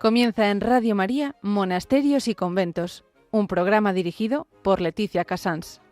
Comienza en Radio María, Monasterios y Conventos, un programa dirigido por Leticia Casans.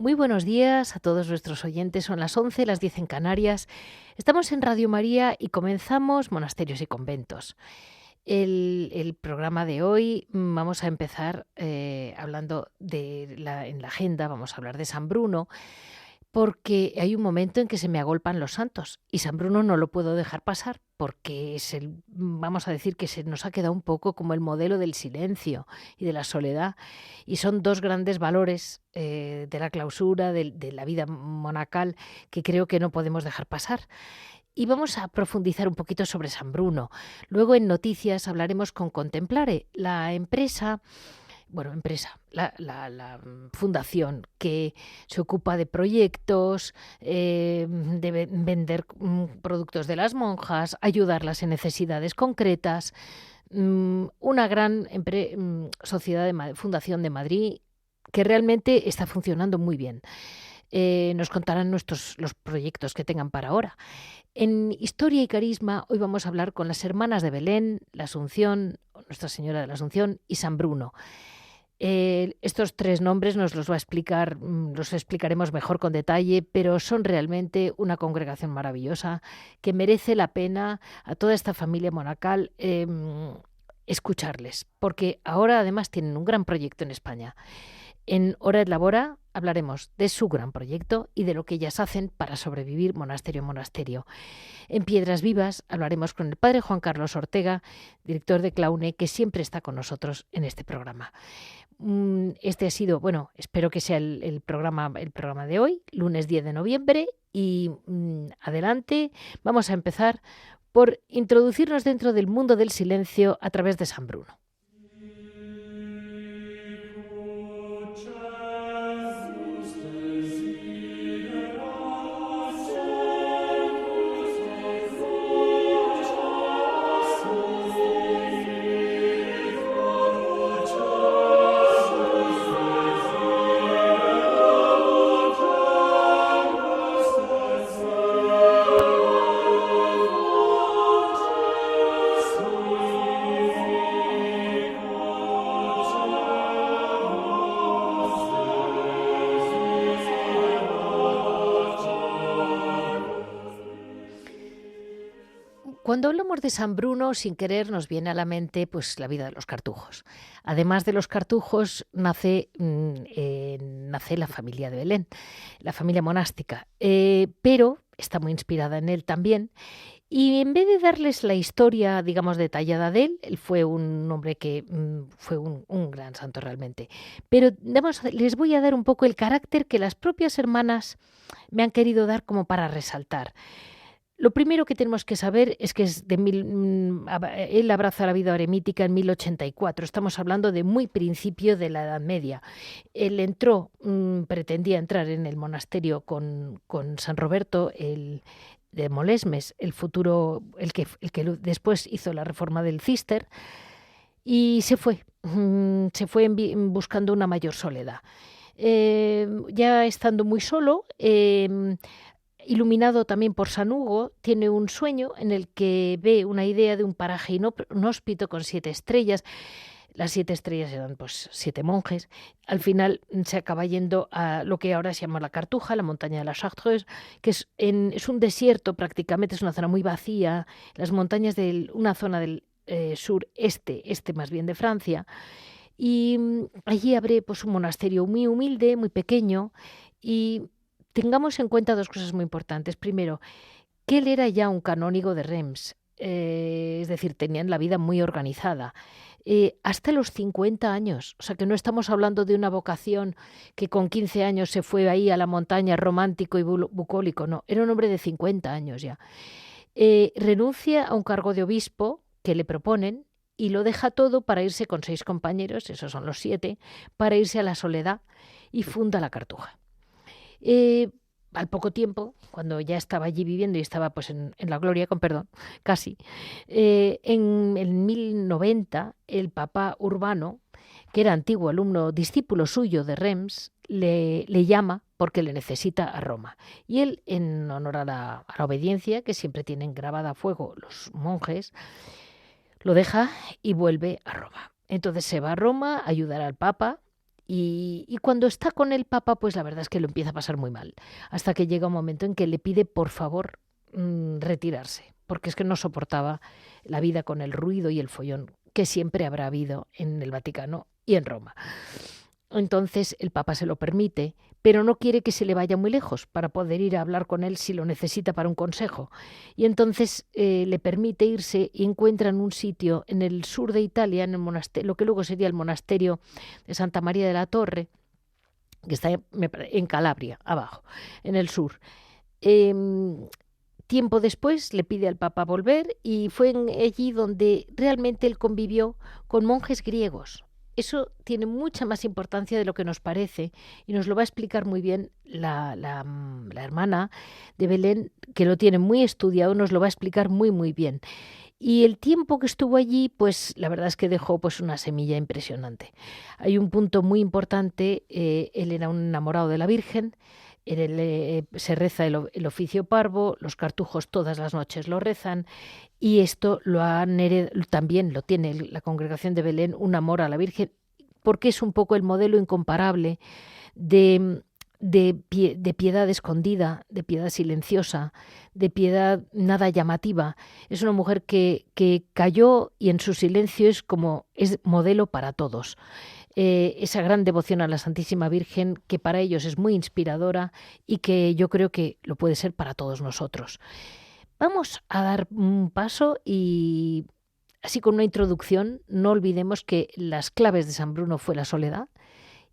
Muy buenos días a todos nuestros oyentes. Son las 11, las 10 en Canarias. Estamos en Radio María y comenzamos Monasterios y Conventos. El programa de hoy vamos a empezar hablando en la agenda, vamos a hablar de San Bruno, porque hay un momento en que se me agolpan los santos y San Bruno no lo puedo dejar pasar porque vamos a decir que se nos ha quedado un poco como el modelo del silencio y de la soledad, y son dos grandes valores de la clausura, de la vida monacal, que creo que no podemos dejar pasar. Y vamos a profundizar un poquito sobre San Bruno. Luego en Noticias hablaremos con Contemplare, la fundación que se ocupa de proyectos, de vender productos de las monjas, ayudarlas en necesidades concretas, una gran fundación de Madrid que realmente está funcionando muy bien. Nos contarán los proyectos que tengan para ahora. En Historia y Carisma hoy vamos a hablar con las hermanas de Belén, la Asunción, Nuestra Señora de la Asunción y San Bruno. Estos tres nombres nos los explicaremos mejor con detalle, pero son realmente una congregación maravillosa que merece la pena a toda esta familia monacal escucharles, porque ahora además tienen un gran proyecto en España. En Hora et Labora hablaremos de su gran proyecto y de lo que ellas hacen para sobrevivir monasterio en monasterio. En Piedras Vivas hablaremos con el padre Juan Carlos Ortega, director de Claune, que siempre está con nosotros en este programa. Este ha sido, espero que sea el programa de hoy, lunes 10 de noviembre, y adelante vamos a empezar por introducirnos dentro del mundo del silencio a través de San Bruno. Cuando hablamos de San Bruno, sin querer nos viene a la mente la vida de los cartujos. Además de los cartujos nace la familia de Belén, la familia monástica, pero está muy inspirada en él también. Y en vez de darles la historia, digamos, detallada de él fue un hombre que fue un gran santo realmente. Pero les voy a dar un poco el carácter que las propias hermanas me han querido dar como para resaltar. Lo primero que tenemos que saber es que él abraza la vida eremítica en 1084. Estamos hablando de muy principio de la Edad Media. Él pretendía entrar en el monasterio con San Roberto, de Molesmes, el que después hizo la reforma del Císter, y se fue buscando una mayor soledad. Ya estando muy solo, iluminado también por San Hugo, tiene un sueño en el que ve una idea de un paraje inhóspito con 7 estrellas. Las 7 estrellas eran pues 7 monjes. Al final se acaba yendo a lo que ahora se llama la Cartuja, la montaña de la Chartreuse, que es un desierto prácticamente, es una zona muy vacía, las montañas de una zona del sureste, más bien de Francia. Y allí abre pues un monasterio muy humilde, muy pequeño, y tengamos en cuenta 2 cosas muy importantes. Primero, que él era ya un canónigo de Reims, es decir, tenían la vida muy organizada. Hasta los 50 años, o sea que no estamos hablando de una vocación que con 15 años se fue ahí a la montaña romántico y bucólico, no, era un hombre de 50 años ya. Renuncia a un cargo de obispo que le proponen y lo deja todo para irse con 6 compañeros, esos son los 7, para irse a la soledad y funda la Cartuja. Al poco tiempo, cuando ya estaba allí viviendo y estaba pues en la gloria, con perdón, casi, en el 1090 el Papa Urbano, que era antiguo discípulo suyo de Reims, le llama porque le necesita a Roma. Y él, en honor a la obediencia, que siempre tienen grabada a fuego los monjes, lo deja y vuelve a Roma. Entonces se va a Roma a ayudar al Papa. Y cuando está con el Papa, pues la verdad es que lo empieza a pasar muy mal, hasta que llega un momento en que le pide por favor retirarse, porque es que no soportaba la vida con el ruido y el follón que siempre habrá habido en el Vaticano y en Roma. Entonces el Papa se lo permite, pero no quiere que se le vaya muy lejos para poder ir a hablar con él si lo necesita para un consejo. Y entonces le permite irse y encuentran un sitio en el sur de Italia, en el monasterio, lo que luego sería el monasterio de Santa María de la Torre, que está en Calabria, abajo, en el sur. Tiempo después le pide al Papa volver y fue allí donde realmente él convivió con monjes griegos. Eso tiene mucha más importancia de lo que nos parece y nos lo va a explicar muy bien la hermana de Belén, que lo tiene muy estudiado, nos lo va a explicar muy, muy bien. Y el tiempo que estuvo allí, pues la verdad es que dejó pues una semilla impresionante. Hay un punto muy importante, él era un enamorado de la Virgen, se reza el oficio parvo, los cartujos todas las noches lo rezan, y esto también lo tiene la congregación de Belén, un amor a la Virgen, porque es un poco el modelo incomparable de piedad escondida, de piedad silenciosa, de piedad nada llamativa. Es una mujer que cayó y en su silencio es modelo para todos. Esa gran devoción a la Santísima Virgen, que para ellos es muy inspiradora y que yo creo que lo puede ser para todos nosotros. Vamos a dar un paso y, así con una introducción, no olvidemos que las claves de San Bruno fue la soledad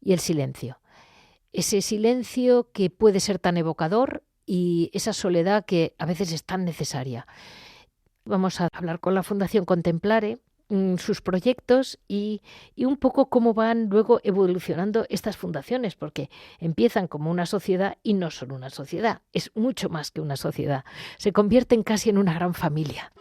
y el silencio. Ese silencio que puede ser tan evocador y esa soledad que a veces es tan necesaria. Vamos a hablar con la Fundación Contemplare, sus proyectos y un poco cómo van luego evolucionando estas fundaciones, porque empiezan como una sociedad y no son una sociedad, es mucho más que una sociedad, se convierten casi en una gran familia.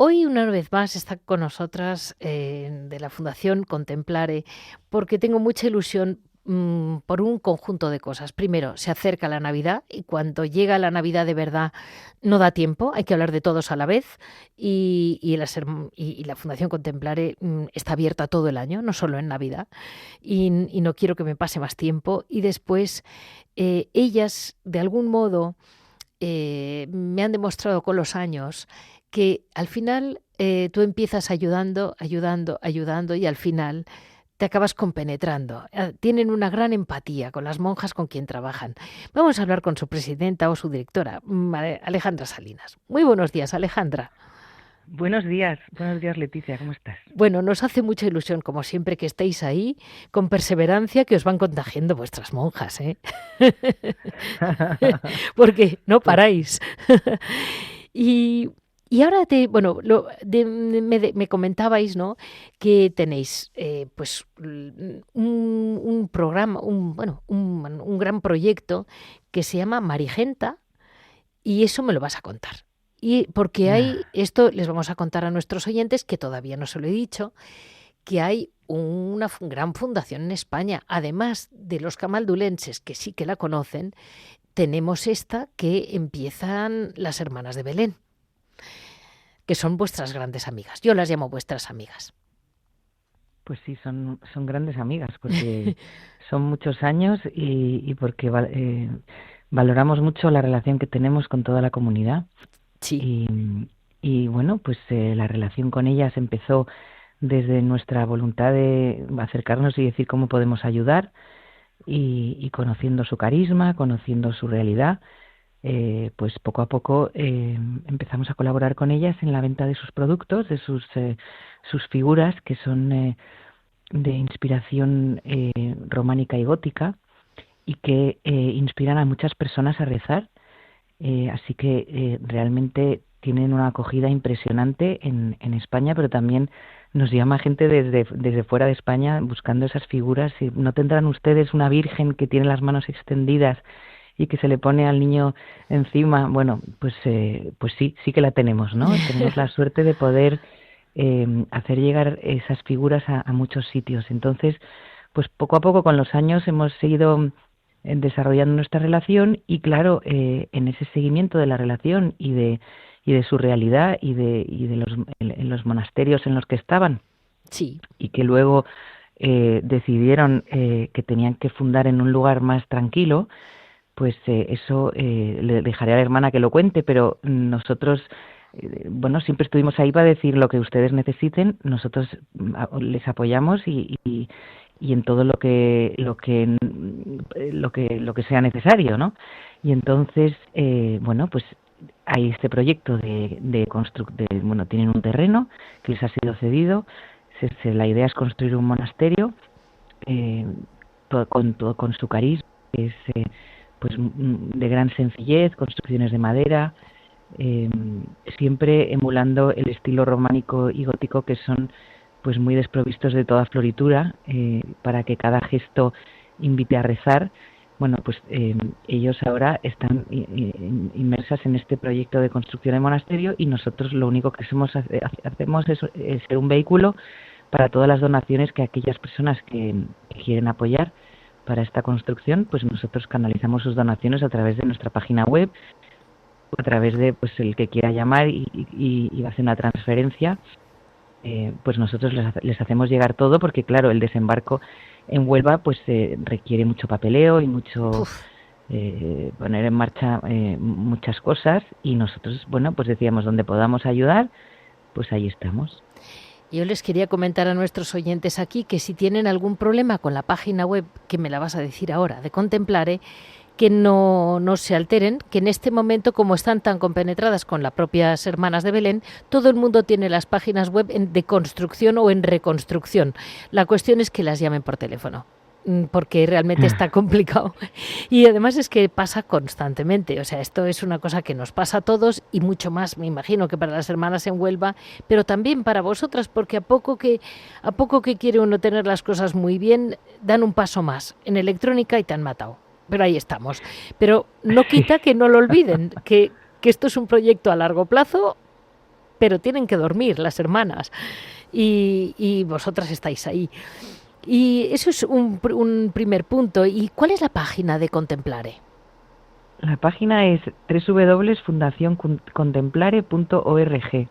Hoy una vez más está con nosotras de la Fundación Contemplare, porque tengo mucha ilusión por un conjunto de cosas. Primero, se acerca la Navidad y cuando llega la Navidad de verdad no da tiempo, hay que hablar de todos a la vez y la Fundación Contemplare está abierta todo el año, no solo en Navidad, y no quiero que me pase más tiempo. Y después, ellas, de algún modo, me han demostrado con los años que al final tú empiezas ayudando y al final te acabas compenetrando. Tienen una gran empatía con las monjas con quien trabajan. Vamos a hablar con su presidenta o su directora, Alejandra Salinas. Muy buenos días, Alejandra. Buenos días, Leticia, ¿cómo estás? Bueno, nos hace mucha ilusión, como siempre, que estéis ahí, con perseverancia, que os van contagiando vuestras monjas, ¿eh? Porque no paráis. Y ahora me comentabais, ¿no?, que tenéis pues un programa, un gran proyecto que se llama Marigenta, y eso me lo vas a contar. Y porque esto les vamos a contar a nuestros oyentes, que todavía no se lo he dicho, que hay una gran fundación en España, además de los camaldulenses, que sí que la conocen, tenemos esta que empiezan las Hermanas de Belén, que son vuestras grandes amigas. Yo las llamo vuestras amigas. Pues sí, son grandes amigas, porque son muchos años y porque valoramos mucho la relación que tenemos con toda la comunidad. Sí. Y bueno, pues la relación con ellas empezó desde nuestra voluntad de acercarnos y decir cómo podemos ayudar, y conociendo su carisma, conociendo su realidad, pues poco a poco empezamos a colaborar con ellas en la venta de sus productos, de sus figuras, que son de inspiración románica y gótica, y que inspiran a muchas personas a rezar. Así que realmente tienen una acogida impresionante en España, pero también nos llama gente desde fuera de España buscando esas figuras. Y ¿no tendrán ustedes una virgen que tiene las manos extendidas y que se le pone al niño encima? Bueno, pues sí que la tenemos, ¿no? Tenemos la suerte de poder hacer llegar esas figuras a muchos sitios. Entonces, pues poco a poco con los años hemos seguido desarrollando nuestra relación, y claro, en ese seguimiento de la relación y de su realidad y de los monasterios en los que estaban, sí, y que luego decidieron que tenían que fundar en un lugar más tranquilo, pues eso le dejaré a la hermana que lo cuente, pero nosotros siempre estuvimos ahí para decir lo que ustedes necesiten. Nosotros les apoyamos y en todo lo que sea necesario, ¿no? Y entonces pues hay este proyecto tienen un terreno que les ha sido cedido. La idea es construir un monasterio con su carisma, que es pues de gran sencillez, construcciones de madera, siempre emulando el estilo románico y gótico, que son pues muy desprovistos de toda floritura, para que cada gesto invite a rezar. Bueno, pues ellos ahora están inmersas en este proyecto de construcción de monasterio, y nosotros lo único que hacemos es ser un vehículo para todas las donaciones que aquellas personas que quieren apoyar para esta construcción, pues nosotros canalizamos sus donaciones a través de nuestra página web, a través de pues el que quiera llamar y hacer una transferencia. Pues nosotros les hacemos llegar todo, porque claro, el desembarco en Huelva pues requiere mucho papeleo y mucho poner en marcha muchas cosas, y nosotros pues decíamos, donde podamos ayudar, pues ahí estamos. Yo les quería comentar a nuestros oyentes aquí que si tienen algún problema con la página web, que me la vas a decir ahora, de Contemplare, que no se alteren, que en este momento, como están tan compenetradas con las propias Hermanas de Belén, todo el mundo tiene las páginas web de construcción o en reconstrucción. La cuestión es que las llamen por teléfono, porque realmente está complicado. Y además es que pasa constantemente. O sea, esto es una cosa que nos pasa a todos, y mucho más, me imagino, que para las hermanas en Huelva, pero también para vosotras, porque a poco que quiere uno tener las cosas muy bien, dan un paso más en electrónica y te han matado. Pero ahí estamos. Pero no quita que no lo olviden, que esto es un proyecto a largo plazo, pero tienen que dormir las hermanas, y vosotras estáis ahí. Y eso es un primer punto. ¿Y cuál es la página de Contemplare? La página es www.fundacioncontemplare.org.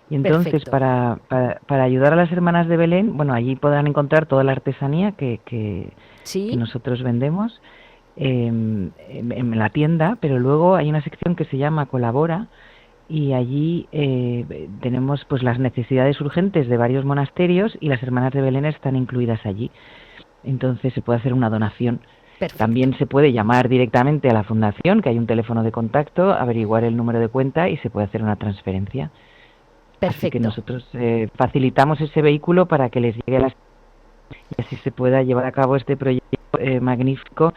Y entonces, Perfecto. para ayudar a las hermanas de Belén, bueno, allí podrán encontrar toda la artesanía que Sí, nosotros vendemos en la tienda, pero luego hay una sección que se llama Colabora, y allí tenemos pues las necesidades urgentes de varios monasterios, y las hermanas de Belén están incluidas allí. Entonces se puede hacer una donación. perfecto. También se puede llamar directamente a la fundación, que hay un teléfono de contacto, averiguar el número de cuenta y se puede hacer una transferencia. Así que Perfecto. nosotros facilitamos ese vehículo para que les llegue a las y así se pueda llevar a cabo este proyecto magnífico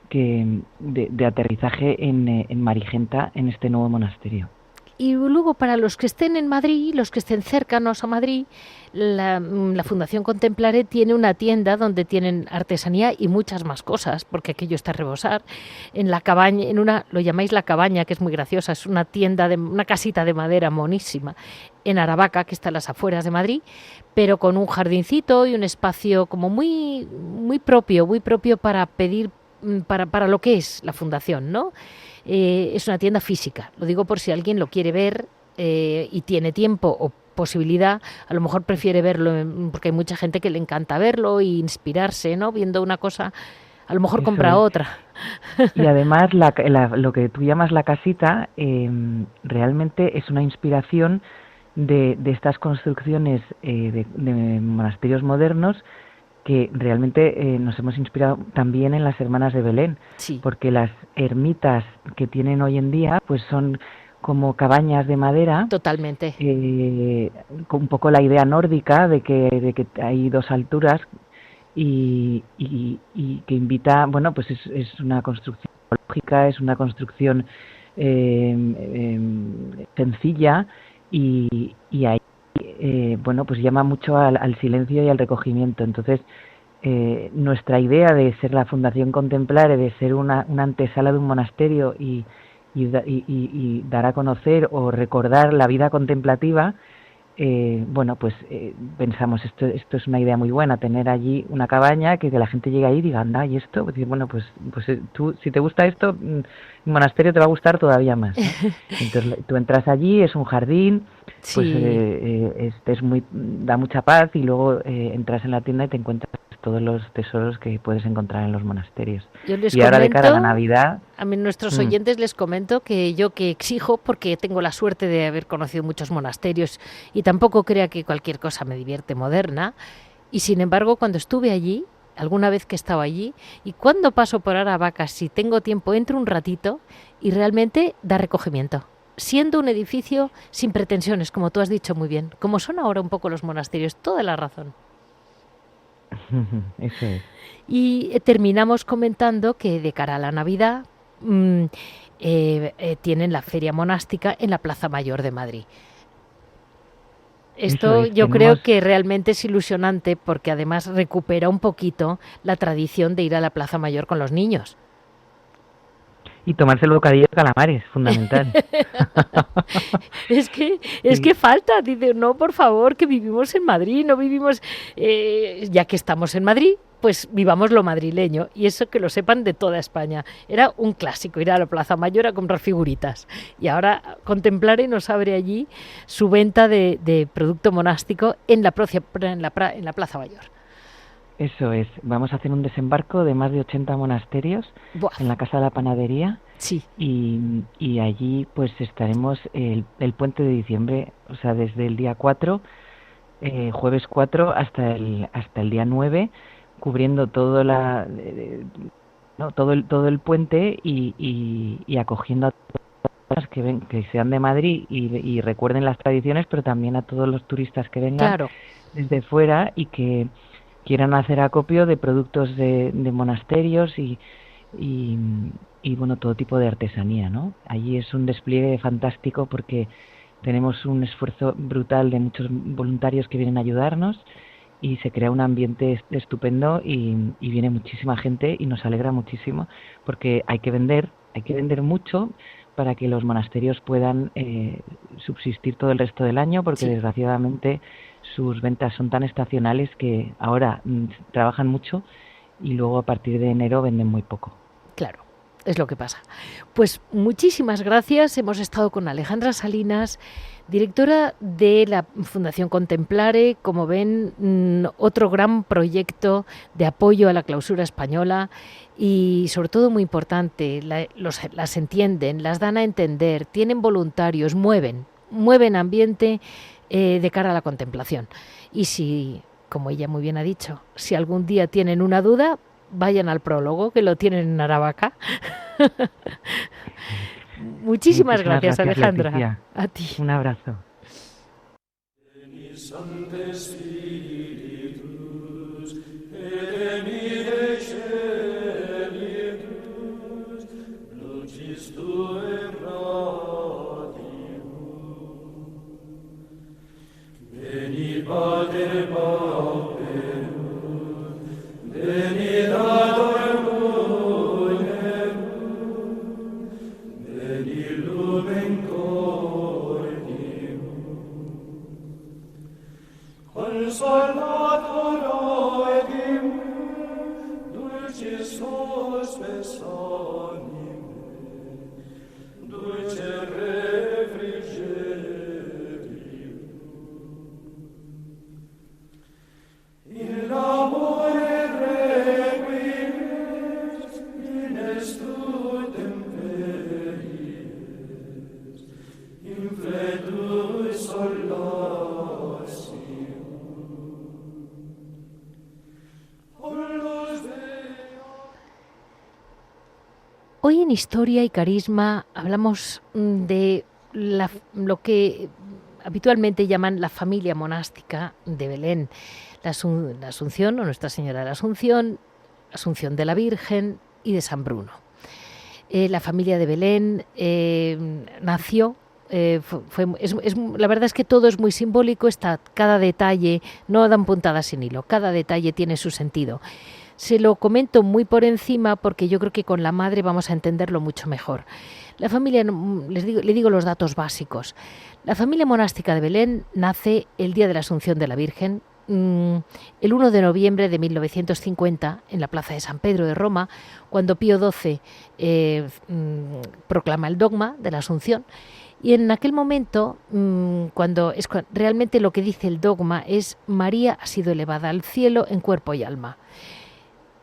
de aterrizaje en Marigenta, en este nuevo monasterio. Y luego para los que estén en Madrid, los que estén cercanos a Madrid, la Fundación Contemplare tiene una tienda donde tienen artesanía y muchas más cosas, porque aquello está a rebosar. En la cabaña, lo llamáis La Cabaña, que es muy graciosa, es una tienda, una casita de madera monísima, en Aravaca, que está en las afueras de Madrid, pero con un jardincito y un espacio como muy, muy propio para pedir, para lo que es la fundación, ¿no? Es una tienda física. Lo digo por si alguien lo quiere ver y tiene tiempo o posibilidad, a lo mejor prefiere verlo, porque hay mucha gente que le encanta verlo e inspirarse, ¿no? Viendo una cosa, a lo mejor Eso compra es. otra. Y además lo que tú llamas la casita realmente es una inspiración de estas construcciones de monasterios modernos, que realmente nos hemos inspirado también en las hermanas de Belén, Sí, porque las ermitas que tienen hoy en día pues son como cabañas de madera, totalmente. con un poco la idea nórdica de que hay dos alturas, y que invita, bueno, pues es una construcción ecológica, es una construcción sencilla, y ahí, bueno, pues llama mucho al silencio y al recogimiento. Entonces, nuestra idea de ser la Fundación Contemplare, de ser una antesala de un monasterio y dar a conocer o recordar la vida contemplativa, bueno, pues pensamos, esto es una idea muy buena, tener allí una cabaña, que la gente llegue ahí y diga, anda, ¿y esto? Pues, bueno, pues tú, si te gusta esto, el monasterio te va a gustar todavía más, ¿no? Entonces tú entras allí, es un jardín, pues Sí, da mucha paz, y luego entras en la tienda y te encuentras todos los tesoros que puedes encontrar en los monasterios. yo les Y ahora, de cara a la comento, Navidad, a nuestros mm, oyentes les comento que yo que exijo, porque tengo la suerte de haber conocido muchos monasterios y tampoco crea que cualquier cosa me divierte moderna, y sin embargo cuando estuve allí, alguna vez que he estado allí, y cuando paso por Aravaca, si tengo tiempo, entro un ratito y realmente da recogimiento. Siendo un edificio sin pretensiones, como tú has dicho muy bien, como son ahora un poco los monasterios, toda la razón. eso es. Y terminamos comentando que de cara a la Navidad tienen la feria monástica en la Plaza Mayor de Madrid. Eso Esto es, yo creo tenemos. que realmente es ilusionante, porque además recupera un poquito la tradición de ir a la Plaza Mayor con los niños. Y tomarse el bocadillo de calamares, fundamental. Es Sí. que falta, dice, no, por favor, que vivimos en Madrid, no vivimos, ya que estamos en Madrid, pues vivamos lo madrileño, y eso que lo sepan de toda España. Era un clásico ir a la Plaza Mayor a comprar figuritas, y ahora Contemplare nos abre allí su venta de producto monástico en la Plaza Mayor. Eso es, vamos a hacer un desembarco de más de 80 monasterios Buah, en la Casa de la Panadería, sí, y allí pues estaremos el puente de diciembre, o sea, desde el día 4, jueves 4, hasta el día 9, cubriendo no, todo el puente, y acogiendo a todas que sean de Madrid y recuerden las tradiciones, pero también a todos los turistas que vengan claro. desde fuera y que quieran hacer acopio de productos de monasterios y, bueno, todo tipo de artesanía, ¿no? Allí es un despliegue fantástico, porque tenemos un esfuerzo brutal de muchos voluntarios que vienen a ayudarnos, y se crea un ambiente estupendo, y viene muchísima gente, y nos alegra muchísimo, porque hay que vender mucho para que los monasterios puedan subsistir todo el resto del año, porque Sí, desgraciadamente sus ventas son tan estacionales que ahora trabajan mucho y luego a partir de enero venden muy poco. Claro, es lo que pasa. Pues muchísimas gracias. Hemos estado con Alejandra Salinas, directora de la Fundación Contemplare. Como ven, otro gran proyecto de apoyo a la clausura española y sobre todo muy importante, las entienden, las dan a entender, tienen voluntarios, mueven ambiente de cara a la contemplación. Y si, como ella muy bien ha dicho, si algún día tienen una duda, vayan al prólogo, que lo tienen en Aravaca. Muchísimas gracias, Alejandra. Leticia. A ti. Un abrazo. Hoy en Historia y Carisma hablamos de lo que habitualmente llaman la familia monástica de Belén, la Asunción o Nuestra Señora de la Asunción, Asunción de la Virgen y de San Bruno. La familia de Belén nació, la verdad es que todo es muy simbólico, cada detalle, no dan puntadas sin hilo, cada detalle tiene su sentido. Se lo comento muy por encima porque yo creo que con la madre vamos a entenderlo mucho mejor. La familia, le digo los datos básicos. La familia monástica de Belén nace el día de la Asunción de la Virgen, el 1 de noviembre de 1950, en la plaza de San Pedro de Roma, cuando Pío XII proclama el dogma de la Asunción. Y en aquel momento, realmente lo que dice el dogma es: María ha sido elevada al cielo en cuerpo y alma.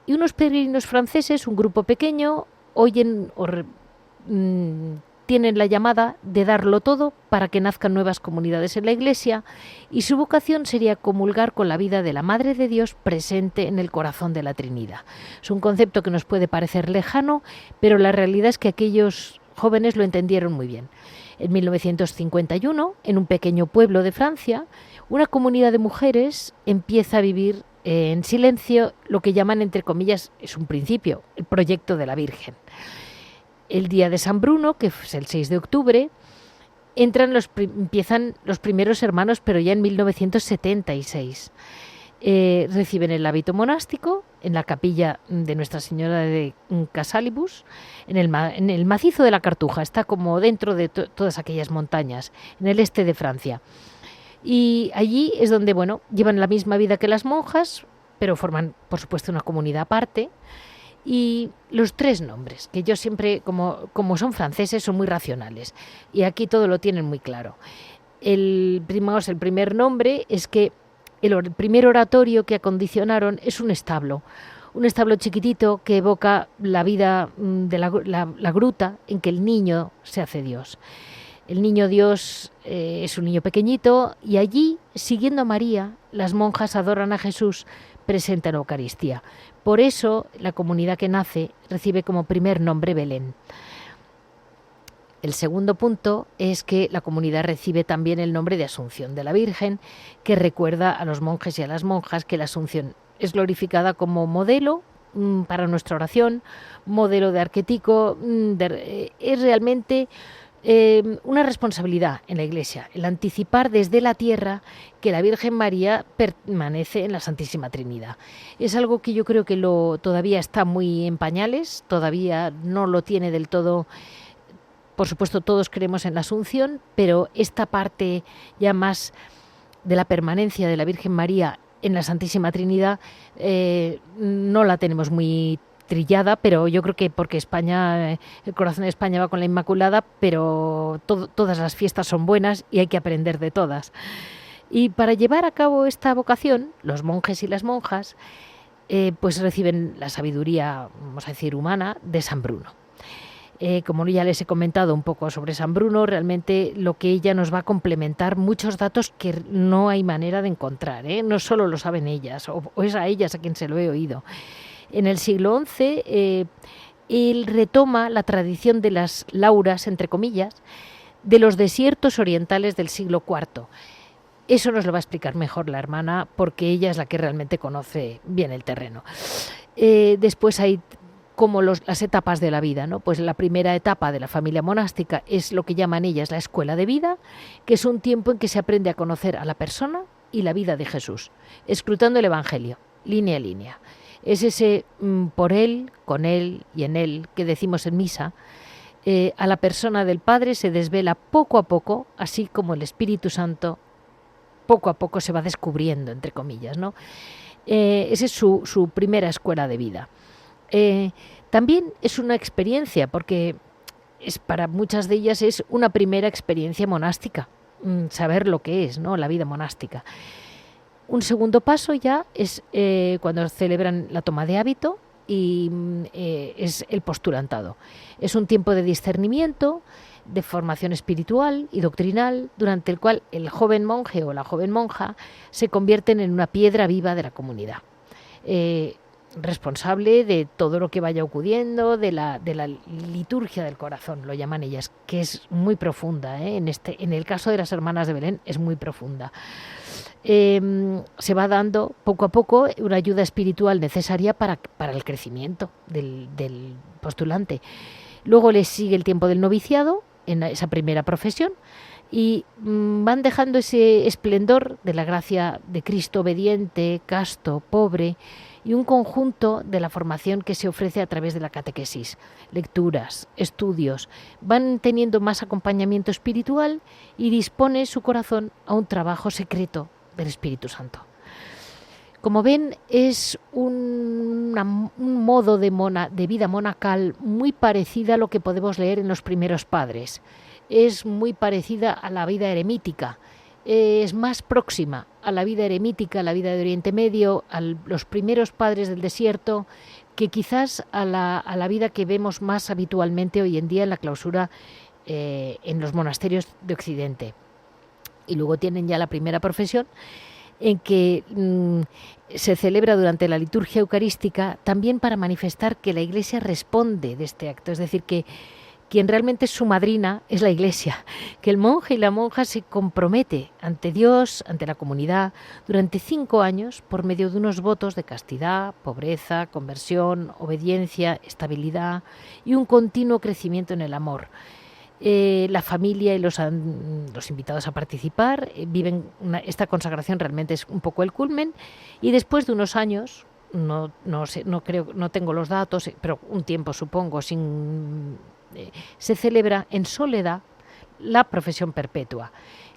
Y unos peregrinos franceses, un grupo pequeño, tienen la llamada de darlo todo para que nazcan nuevas comunidades en la Iglesia, y su vocación sería comulgar con la vida de la Madre de Dios presente en el corazón de la Trinidad. Es un concepto que nos puede parecer lejano, pero la realidad es que aquellos jóvenes lo entendieron muy bien. En 1951, en un pequeño pueblo de Francia, una comunidad de mujeres empieza a vivir en silencio lo que llaman, entre comillas, es un principio, el proyecto de la Virgen. El día de San Bruno, que es el 6 de octubre, empiezan los primeros hermanos, pero ya en 1976. Reciben el hábito monástico en la capilla de Nuestra Señora de Casalibus, en el macizo de la Cartuja, está como dentro de todas aquellas montañas, en el este de Francia. Y allí es donde, llevan la misma vida que las monjas, pero forman, por supuesto, una comunidad aparte. Y los tres nombres, que yo siempre, como son franceses, son muy racionales. Y aquí todo lo tienen muy claro. El primer nombre es que el primer oratorio que acondicionaron es un establo chiquitito que evoca la vida de la gruta en que el niño se hace Dios. El niño Dios es un niño pequeñito y allí, siguiendo a María, las monjas adoran a Jesús presente en la Eucaristía. Por eso la comunidad que nace recibe como primer nombre Belén. El segundo punto es que la comunidad recibe también el nombre de Asunción de la Virgen, que recuerda a los monjes y a las monjas que la Asunción es glorificada como modelo para nuestra oración, modelo de arquetipo, es realmente una responsabilidad en la Iglesia, el anticipar desde la tierra que la Virgen María permanece en la Santísima Trinidad. Es algo que yo creo que todavía está muy en pañales, todavía no lo tiene del todo. Por supuesto, todos creemos en la Asunción, pero esta parte ya más de la permanencia de la Virgen María en la Santísima Trinidad no la tenemos muy trillada, pero yo creo que porque España, el corazón de España va con la Inmaculada, pero todas las fiestas son buenas y hay que aprender de todas. Y para llevar a cabo esta vocación, los monjes y las monjas pues reciben la sabiduría, vamos a decir, humana de San Bruno. Como ya les he comentado un poco sobre San Bruno, realmente lo que ella nos va a complementar muchos datos que no hay manera de encontrar, no solo lo saben ellas, o es a ellas a quien se lo he oído. En el siglo XI, él retoma la tradición de las lauras, entre comillas, de los desiertos orientales del siglo IV. Eso nos lo va a explicar mejor la hermana, porque ella es la que realmente conoce bien el terreno. Después hay como las etapas de la vida, ¿no? Pues la primera etapa de la familia monástica es lo que llaman ellas la escuela de vida, que es un tiempo en que se aprende a conocer a la persona y la vida de Jesús, escrutando el Evangelio, línea a línea. Es ese por Él, con Él y en Él que decimos en misa. A la persona del Padre se desvela poco a poco, así como el Espíritu Santo poco a poco se va descubriendo, entre comillas, ¿no? Esa es su primera escuela de vida. También es una experiencia, porque para muchas de ellas es una primera experiencia monástica, saber lo que es, ¿no?, la vida monástica. Un segundo paso ya es cuando celebran la toma de hábito y es el postulantado. Es un tiempo de discernimiento, de formación espiritual y doctrinal, durante el cual el joven monje o la joven monja se convierten en una piedra viva de la comunidad. Responsable de todo lo que vaya ocurriendo, de la liturgia del corazón, lo llaman ellas, que es muy profunda, en el caso de las hermanas de Belén es muy profunda. Se va dando poco a poco una ayuda espiritual necesaria para el crecimiento del postulante. Luego les sigue el tiempo del noviciado, en esa primera profesión, y van dejando ese esplendor de la gracia de Cristo obediente, casto, pobre, y un conjunto de la formación que se ofrece a través de la catequesis, lecturas, estudios. Van teniendo más acompañamiento espiritual y dispone su corazón a un trabajo secreto del Espíritu Santo. Como ven, es un modo de vida monacal muy parecida a lo que podemos leer en los primeros padres. Es muy parecida a la vida eremítica. Es más próxima a la vida eremítica, a la vida de Oriente Medio, a los primeros padres del desierto, que quizás a la vida que vemos más habitualmente hoy en día en la clausura en los monasterios de Occidente. Y luego tienen ya la primera profesión, en que se celebra durante la liturgia eucarística, también para manifestar que la Iglesia responde de este acto, es decir, que quien realmente es su madrina es la Iglesia, que el monje y la monja se compromete ante Dios, ante la comunidad, durante 5 años por medio de unos votos de castidad, pobreza, conversión, obediencia, estabilidad y un continuo crecimiento en el amor. La familia y los invitados a participar viven esta consagración, realmente es un poco el culmen, y después de unos años, no tengo los datos, pero un tiempo supongo, se celebra en soledad la profesión perpetua,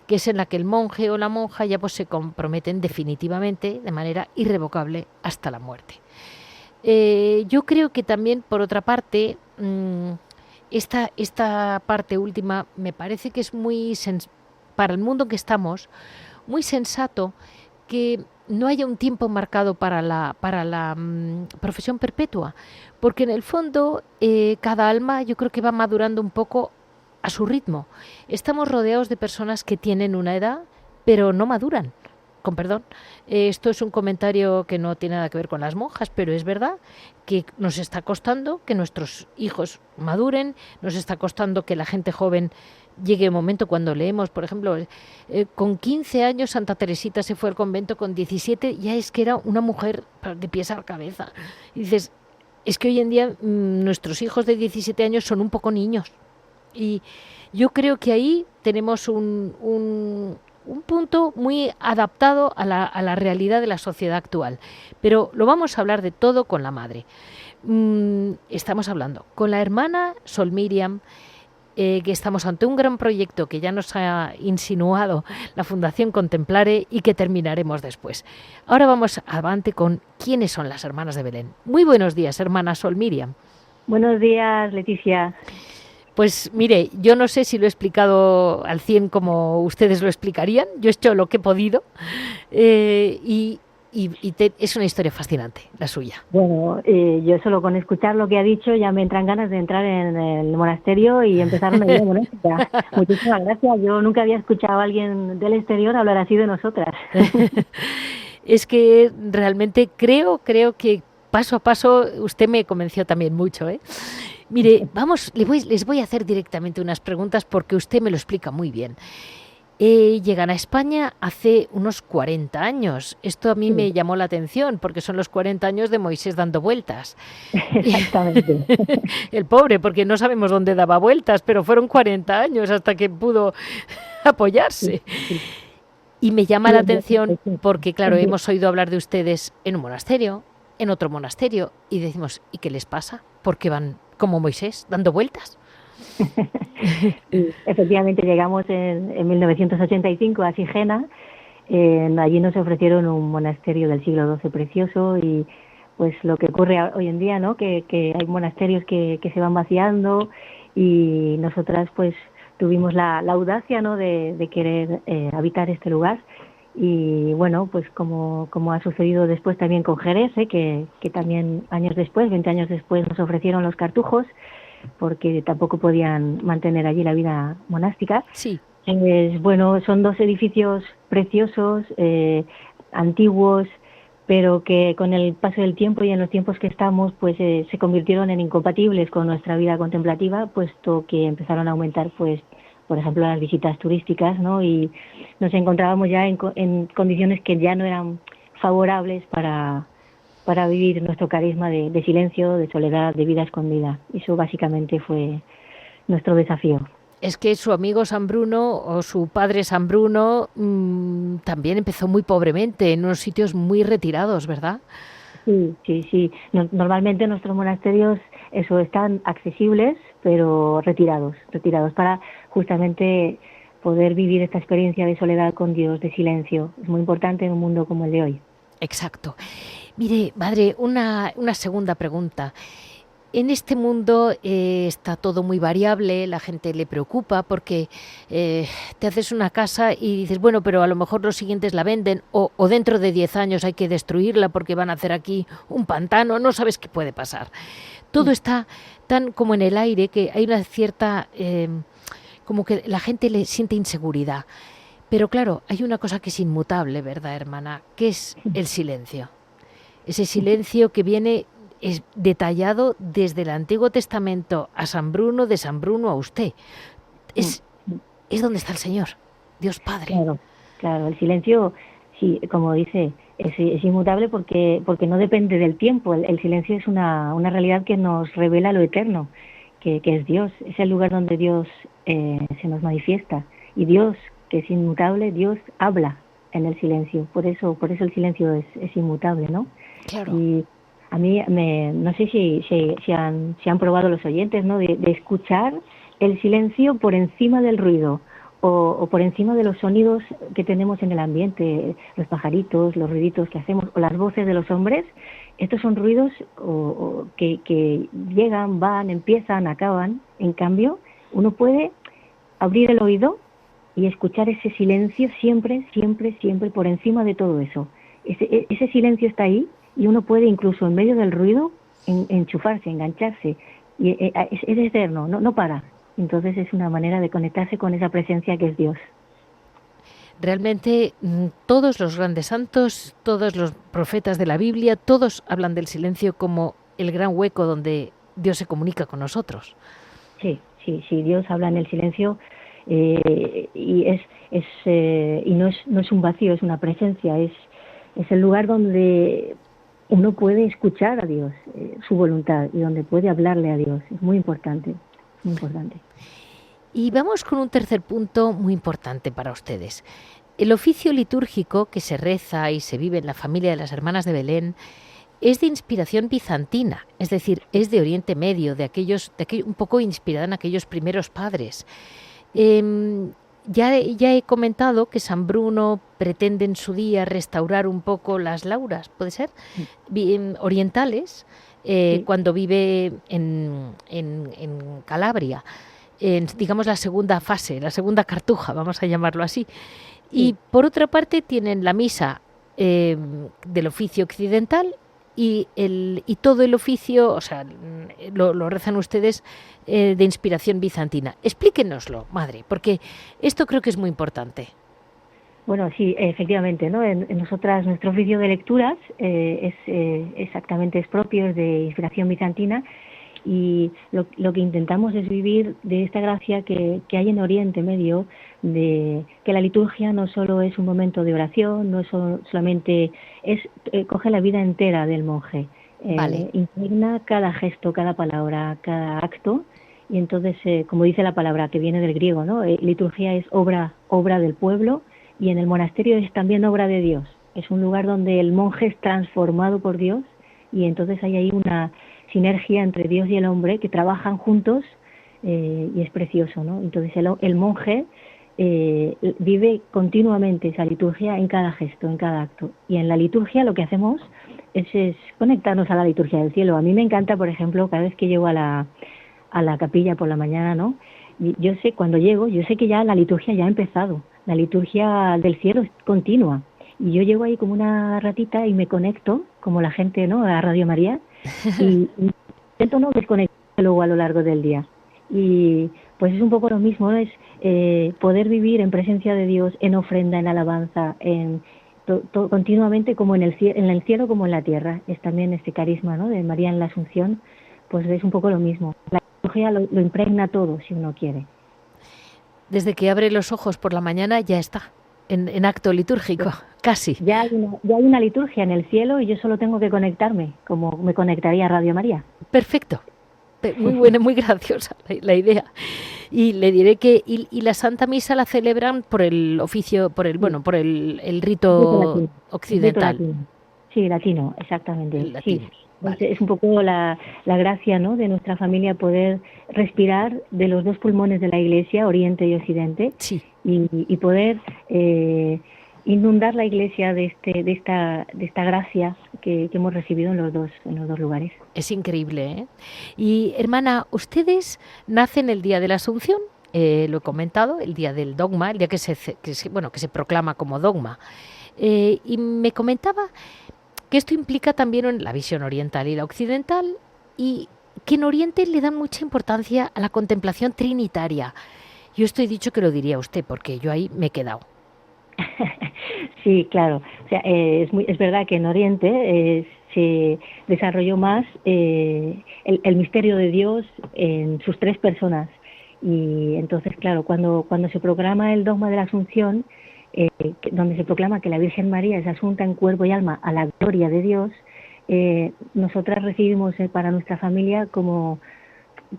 que es en la que el monje o la monja ya pues se comprometen definitivamente, de manera irrevocable, hasta la muerte. Yo creo que también, por otra parte, esta parte última me parece que es para el mundo en que estamos, muy sensato que no haya un tiempo marcado para la profesión perpetua, porque en el fondo cada alma yo creo que va madurando un poco a su ritmo. Estamos rodeados de personas que tienen una edad, pero no maduran. Con perdón, esto es un comentario que no tiene nada que ver con las monjas, pero es verdad que nos está costando que nuestros hijos maduren, nos está costando que la gente joven llegue un momento cuando leemos, por ejemplo, con 15 años Santa Teresita se fue al convento, con 17 ya es que era una mujer de pies a la cabeza. Y dices, es que hoy en día nuestros hijos de 17 años son un poco niños. Y yo creo que ahí tenemos un punto muy adaptado a la realidad de la sociedad actual. Pero lo vamos a hablar de todo con la madre. Estamos hablando con la hermana Sol Miriam. que estamos ante un gran proyecto que ya nos ha insinuado la Fundación Contemplare y que terminaremos después. Ahora vamos adelante con quiénes son las hermanas de Belén. Muy buenos días, hermana Sol Miriam. Buenos días, Leticia. Pues mire, yo no sé si lo he explicado al 100 como ustedes lo explicarían. Yo he hecho lo que he podido es una historia fascinante, la suya. Bueno, yo solo con escuchar lo que ha dicho ya me entran ganas de entrar en el monasterio y empezar una vida monástica. Muchísimas gracias. Yo nunca había escuchado a alguien del exterior hablar así de nosotras. Es que realmente creo que paso a paso usted me convenció también mucho, ¿eh? Mire, les voy a hacer directamente unas preguntas porque usted me lo explica muy bien. Llegan a España hace unos 40 años. Esto a mí me llamó la atención porque son los 40 años de Moisés dando vueltas. Exactamente. El pobre, porque no sabemos dónde daba vueltas, pero fueron 40 años hasta que pudo apoyarse. Y me llama la atención porque, claro, hemos oído hablar de ustedes en un monasterio, en otro monasterio, y decimos, ¿y qué les pasa? ¿Por qué van como Moisés, dando vueltas? Sí, efectivamente llegamos en 1985 a Sigena. Allí nos ofrecieron un monasterio del siglo XII precioso y pues lo que ocurre hoy en día, ¿no? Que hay monasterios que se van vaciando y nosotras pues tuvimos la audacia, ¿no? de querer habitar este lugar. Y bueno, pues como ha sucedido después también con Jerez, que también años después, 20 años después, nos ofrecieron los cartujos, porque tampoco podían mantener allí la vida monástica. Sí. Bueno, son dos edificios preciosos, antiguos, pero que con el paso del tiempo y en los tiempos que estamos, pues se convirtieron en incompatibles con nuestra vida contemplativa, puesto que empezaron a aumentar, pues, por ejemplo, las visitas turísticas, ¿no? Y nos encontrábamos ya en condiciones que ya no eran favorables para vivir nuestro carisma de silencio, de soledad, de vida escondida. Eso básicamente fue nuestro desafío. Es que su amigo San Bruno o su padre San Bruno también empezó muy pobremente, en unos sitios muy retirados, ¿verdad? Sí. Normalmente nuestros monasterios están accesibles, pero retirados para justamente poder vivir esta experiencia de soledad con Dios, de silencio. Es muy importante en un mundo como el de hoy. Exacto. Mire, madre, una segunda pregunta. En este mundo está todo muy variable, la gente le preocupa porque te haces una casa y dices, bueno, pero a lo mejor los siguientes la venden o dentro de 10 años hay que destruirla porque van a hacer aquí un pantano, no sabes qué puede pasar. Todo está tan como en el aire que hay una cierta, como que la gente le siente inseguridad. Pero claro, hay una cosa que es inmutable, ¿verdad, hermana? Que es el silencio. Ese silencio que viene es detallado desde el Antiguo Testamento a San Bruno, de San Bruno a usted. Es donde está el Señor, Dios Padre. Claro, el silencio, sí, como dice, es inmutable porque no depende del tiempo. El silencio es una realidad que nos revela lo eterno, que es Dios. Es el lugar donde Dios se nos manifiesta. Y Dios, que es inmutable, Dios habla en el silencio. Por eso el silencio es inmutable, ¿no? Claro. Y a mí no sé si han probado los oyentes, ¿no? De escuchar el silencio por encima del ruido o por encima de los sonidos que tenemos en el ambiente, los pajaritos, los ruiditos que hacemos o las voces de los hombres. Estos son ruidos que llegan, van, empiezan, acaban. En cambio, uno puede abrir el oído y escuchar ese silencio siempre por encima de todo eso. Ese silencio está ahí y uno puede incluso en medio del ruido enchufarse, engancharse. Y es eterno, no para. Entonces es una manera de conectarse con esa presencia que es Dios. Realmente todos los grandes santos, todos los profetas de la Biblia, todos hablan del silencio como el gran hueco donde Dios se comunica con nosotros. Sí, Dios habla en el silencio y no es un vacío, es una presencia, es el lugar donde uno puede escuchar a Dios, su voluntad, y donde puede hablarle a Dios. Es muy importante, muy importante. Y vamos con un tercer punto muy importante para ustedes. El oficio litúrgico que se reza y se vive en la familia de las Hermanas de Belén es de inspiración bizantina, es decir, es de Oriente Medio, un poco inspirada en aquellos primeros padres. Ya he comentado que San Bruno pretende en su día restaurar un poco las lauras, ¿puede ser? Orientales, Sí. cuando vive en Calabria, digamos la segunda fase, la segunda cartuja, vamos a llamarlo así. Y Sí. por otra parte tienen la misa del oficio occidental y todo el oficio, o sea, lo rezan ustedes de inspiración bizantina. Explíquenoslo, madre, porque esto creo que es muy importante. Bueno, sí, efectivamente, ¿no? En nosotras, nuestro oficio de lecturas exactamente es propio, es de inspiración bizantina, y lo que intentamos es vivir de esta gracia que hay en Oriente Medio, de que la liturgia no solo es un momento de oración, no es solamente, coge la vida entera del monje, Vale. impregna cada gesto, cada palabra, cada acto, y entonces, como dice la palabra que viene del griego, ¿no? Liturgia es obra del pueblo, y en el monasterio es también obra de Dios. Es un lugar donde el monje es transformado por Dios, y entonces hay ahí una sinergia entre Dios y el hombre que trabajan juntos, y es precioso, ¿no? Entonces el monje vive continuamente esa liturgia en cada gesto, en cada acto. Y en la liturgia lo que hacemos es conectarnos a la liturgia del cielo. A mí me encanta, por ejemplo, cada vez que llego a la capilla por la mañana, ¿no? Y yo sé, cuando llego, yo sé que ya la liturgia ya ha empezado. La liturgia del cielo es continua. Y yo llego ahí como una ratita y me conecto, como la gente, ¿no?, a Radio María, y intento no desconectar luego a lo largo del día. Y pues es un poco lo mismo, ¿no? Es poder vivir en presencia de Dios, en ofrenda, en alabanza, continuamente, como en el cielo como en la tierra. Es también este carisma, ¿no?, de María en la Asunción, pues es un poco lo mismo. La liturgia lo impregna todo, si uno quiere. Desde que abre los ojos por la mañana ya está en acto litúrgico, casi. Ya hay una liturgia en el cielo y yo solo tengo que conectarme, como me conectaría a Radio María. Perfecto. Muy buena, muy graciosa la idea. Y le diré que y la Santa Misa la celebran por el oficio, por el Rito rito latino. Rito occidental. latino. Sí, latino, exactamente. El Sí. latino. Vale. Es un poco la gracia, ¿no?, de nuestra familia, poder respirar de los dos pulmones de la Iglesia, Oriente y Occidente, Sí. y poder inundar la Iglesia de esta gracia que hemos recibido en los dos lugares. Es increíble, ¿eh? Y hermana, ustedes nacen el día de la Asunción, lo he comentado, el día del dogma, el día que se proclama como dogma. Y me comentaba que esto implica también en la visión oriental y la occidental, y que en Oriente le dan mucha importancia a la contemplación trinitaria. Yo estoy dicho que lo diría usted, porque yo ahí me he quedado. Sí, claro. O sea, es verdad que en Oriente se desarrolló más el misterio de Dios en sus tres personas. Y entonces, claro, cuando se proclama el dogma de la Asunción, donde se proclama que la Virgen María es asunta en cuerpo y alma a la gloria de Dios, nosotras recibimos para nuestra familia como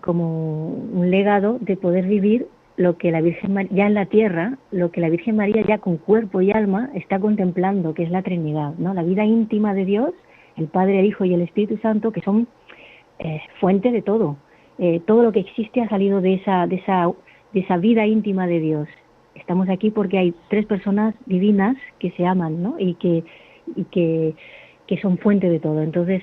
un legado de poder vivir lo que la Virgen María, ya en la tierra, lo que la Virgen María ya con cuerpo y alma está contemplando, que es la Trinidad, ¿no? La vida íntima de Dios, el Padre, el Hijo y el Espíritu Santo, que son fuente de todo. Todo lo que existe ha salido de esa vida íntima de Dios. Estamos aquí porque hay tres personas divinas que se aman, ¿no? Y que son fuente de todo. Entonces,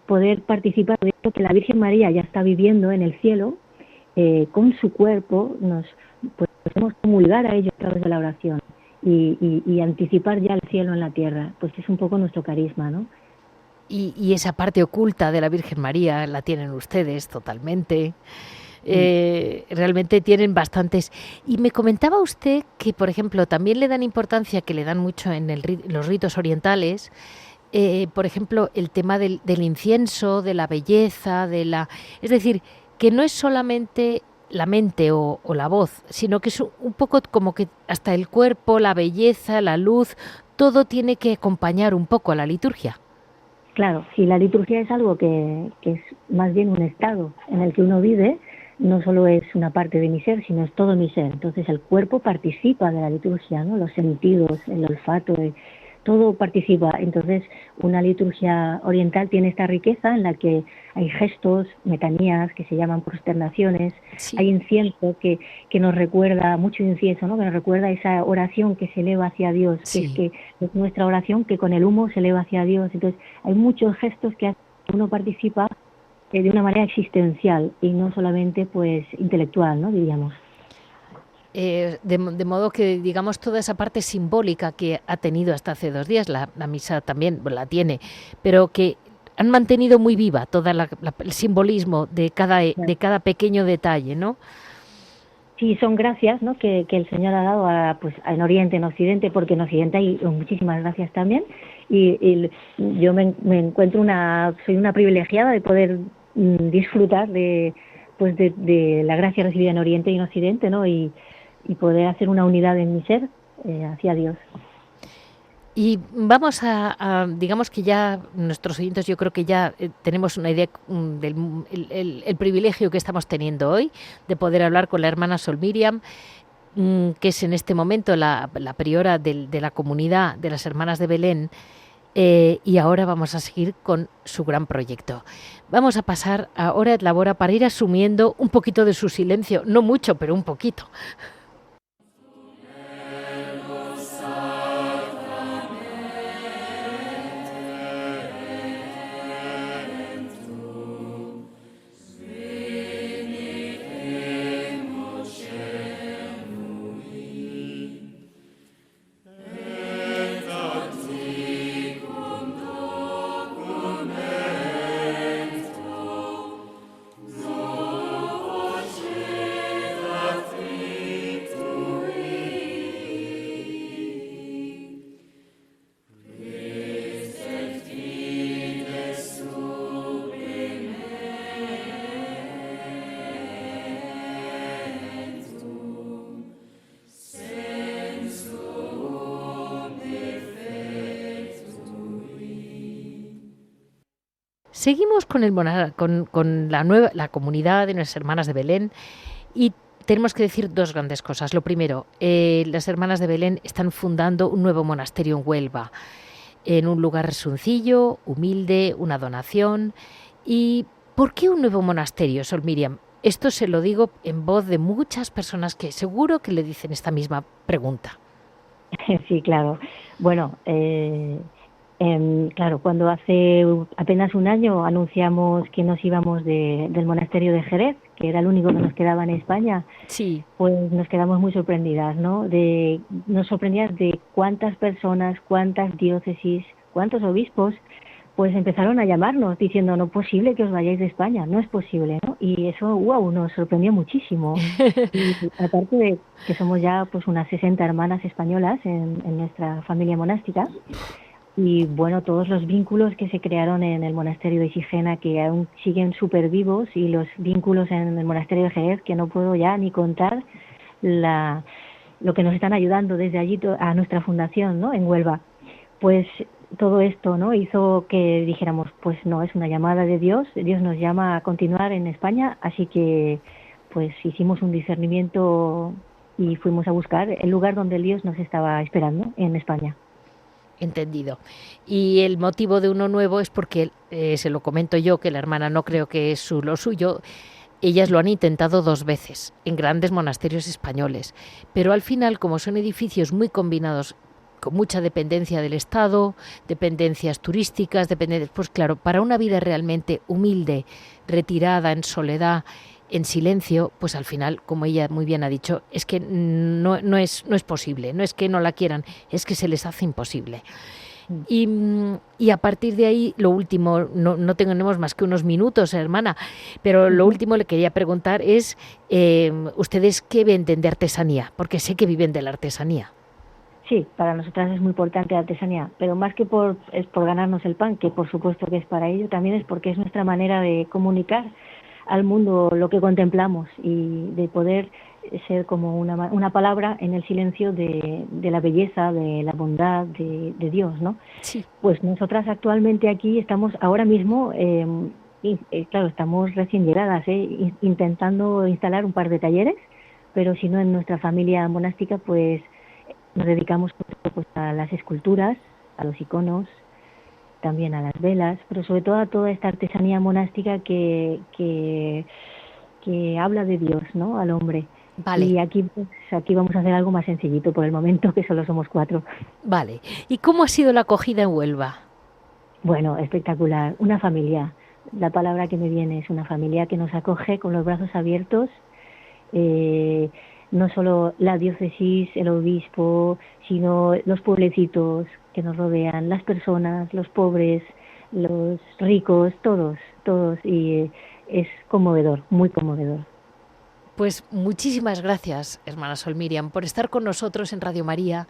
poder participar de esto que la Virgen María ya está viviendo en el cielo, con su cuerpo, podemos comulgar a ello a través de la oración y anticipar ya el cielo en la tierra. Pues es un poco nuestro carisma, ¿no? Y esa parte oculta de la Virgen María la tienen ustedes totalmente. Realmente tienen bastantes. Y me comentaba usted que, por ejemplo, también le dan importancia, que le dan mucho en los ritos orientales, por ejemplo, el tema del incienso, de la belleza, es decir, que no es solamente la mente o la voz, sino que es un poco como que hasta el cuerpo, la belleza, la luz, todo tiene que acompañar un poco a la liturgia. Claro, si la liturgia es algo que es más bien un estado en el que uno vive, no solo es una parte de mi ser, sino es todo mi ser. Entonces el cuerpo participa de la liturgia, ¿no? Los sentidos, el olfato, todo participa. Entonces, una liturgia oriental tiene esta riqueza en la que hay gestos, metanías, que se llaman prosternaciones, Sí. hay incienso que nos recuerda, mucho incienso, ¿no? Que nos recuerda esa oración que se eleva hacia Dios, Sí. que es nuestra oración que con el humo se eleva hacia Dios. Entonces, hay muchos gestos que uno participa de una manera existencial y no solamente pues intelectual, ¿no? Diríamos. De modo que, digamos, toda esa parte simbólica que ha tenido hasta hace 2 días, la misa también la tiene, pero que han mantenido muy viva todo el simbolismo de cada pequeño detalle, ¿no? Sí, son gracias, ¿no? que el Señor ha dado en Oriente, en Occidente, porque en Occidente hay muchísimas gracias también. Y yo me encuentro soy una privilegiada de poder disfrutar de la gracia recibida en Oriente y en Occidente, ¿no? Y poder hacer una unidad en mi ser hacia Dios. Y vamos digamos que ya nuestros oyentes, yo creo que ya tenemos una idea del privilegio que estamos teniendo hoy de poder hablar con la hermana Sol Miriam, que es en este momento la priora de la comunidad de las Hermanas de Belén, y ahora vamos a seguir con su gran proyecto. Vamos a pasar a Hora et Labora para ir asumiendo un poquito de su silencio, no mucho, pero un poquito. Seguimos con la comunidad de nuestras hermanas de Belén y tenemos que decir 2 grandes cosas. Lo primero, las hermanas de Belén están fundando un nuevo monasterio en Huelva, en un lugar sencillo, humilde, una donación. ¿Y por qué un nuevo monasterio, Sol Miriam? Esto se lo digo en voz de muchas personas que seguro que le dicen esta misma pregunta. Sí, claro. Bueno, claro, cuando hace apenas un año anunciamos que nos íbamos del monasterio de Jerez, que era el único que nos quedaba en España, sí, pues nos quedamos muy sorprendidas, ¿no? Nos sorprendías de cuántas personas, cuántas diócesis, cuántos obispos, pues empezaron a llamarnos diciendo, no es posible que os vayáis de España, no es posible, ¿no? Y eso, nos sorprendió muchísimo. Y aparte de que somos ya pues unas 60 hermanas españolas en nuestra familia monástica, y bueno, todos los vínculos que se crearon en el monasterio de Sigena, que aún siguen súper vivos, y los vínculos en el monasterio de Jerez, que no puedo ya ni contar lo que nos están ayudando desde allí a nuestra fundación, ¿no? En Huelva. Pues todo esto, ¿no? Hizo que dijéramos, pues no, es una llamada de Dios nos llama a continuar en España, así que pues hicimos un discernimiento y fuimos a buscar el lugar donde el Dios nos estaba esperando en España. Entendido. Y el motivo de uno nuevo es porque, se lo comento yo, que la hermana no creo que es lo suyo, ellas lo han intentado 2 veces en grandes monasterios españoles, pero al final, como son edificios muy combinados, con mucha dependencia del Estado, dependencias turísticas, pues claro, para una vida realmente humilde, retirada, en soledad, en silencio, pues al final, como ella muy bien ha dicho, es que no es posible, no es que no la quieran, es que se les hace imposible. Y a partir de ahí, lo último, no tenemos más que unos minutos, hermana, pero lo último le quería preguntar es, ¿ustedes qué venden de artesanía? Porque sé que viven de la artesanía. Sí, para nosotras es muy importante la artesanía, pero más que por ganarnos el pan, que por supuesto que es para ello, también es porque es nuestra manera de comunicar al mundo lo que contemplamos y de poder ser como una palabra en el silencio de la belleza, de la bondad de Dios, ¿no? Sí. Pues nosotras actualmente aquí estamos ahora mismo, claro, estamos recién llegadas, intentando instalar un par de talleres, pero si no, en nuestra familia monástica pues nos dedicamos pues a las esculturas, a los iconos, también a las velas, pero sobre todo a toda esta artesanía monástica que habla de Dios, ¿no? Al hombre. Vale, Y aquí, pues, aquí vamos a hacer algo más sencillito por el momento, que solo somos 4. vale. ¿Y cómo ha sido la acogida en Huelva? Bueno, espectacular. Una familia. La palabra que me viene es una familia que nos acoge con los brazos abiertos. No solo la diócesis, el obispo, sino los pueblecitos que nos rodean, las personas, los pobres, los ricos, todos, todos. Y es conmovedor, muy conmovedor. Pues muchísimas gracias, hermana Sol Miriam, por estar con nosotros en Radio María,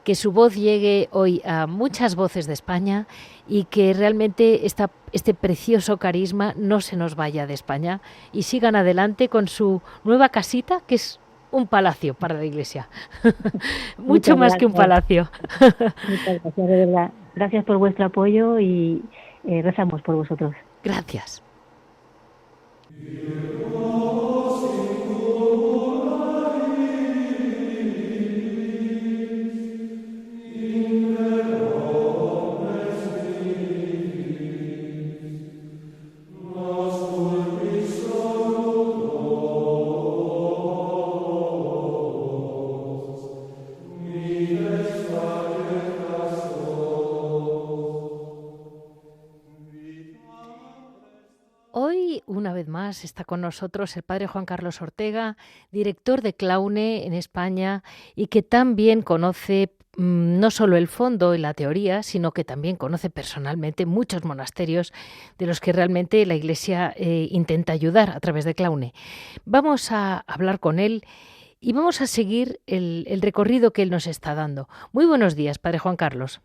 que su voz llegue hoy a muchas voces de España y que realmente este precioso carisma no se nos vaya de España y sigan adelante con su nueva casita, que es un palacio para la Iglesia. Mucho más que un palacio. Muchas gracias, de verdad. Gracias por vuestro apoyo y rezamos por vosotros. Gracias. Una vez más está con nosotros el padre Juan Carlos Ortega, director de Claune en España y que también conoce no solo el fondo y la teoría, sino que también conoce personalmente muchos monasterios de los que realmente la Iglesia intenta ayudar a través de Claune. Vamos a hablar con él y vamos a seguir el recorrido que él nos está dando. Muy buenos días, padre Juan Carlos.